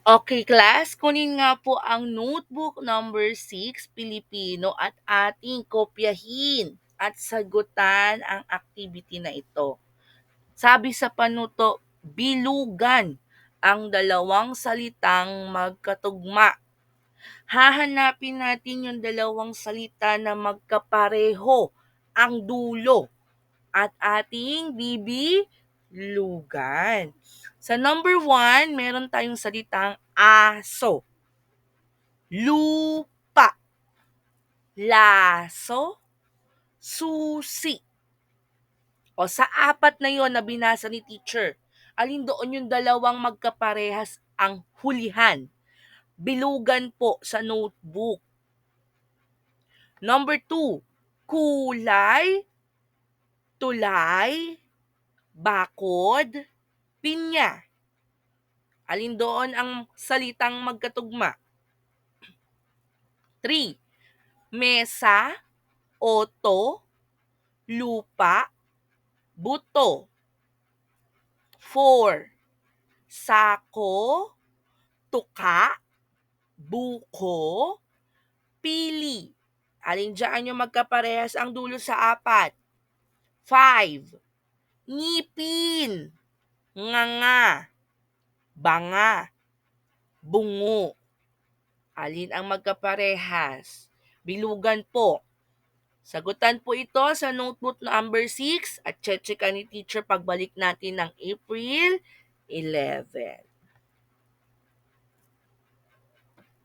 Okay, class, kunin nga po ang notebook number 6, Pilipino, at ating kopyahin at sagutan ang activity na ito. Sabi sa panuto, bilugan ang dalawang salitang magkatugma. Hahanapin natin yung dalawang salita na magkapareho ang dulo at ating bibilugan. Sa number 1, meron tayong salitang aso, lupa, laso, susi. O sa apat na yon na binasa ni teacher, alin doon yung dalawang magkaparehas ang hulihan? Bilugan po sa notebook. Number 2, kulay, tulay, bakod, pinya. Alin doon ang salitang magkatugma? 3, mesa, oto, lupa, buto. 4, sako, tuka, buko, pili. Alin dyan yung magkaparehas ang dulo sa apat? 5, ngipin, nganga, banga, bungo. Alin ang magkaparehas? Bilugan po. Sagutan po ito sa notebook number 6 at check ni teacher pagbalik natin ng April 11.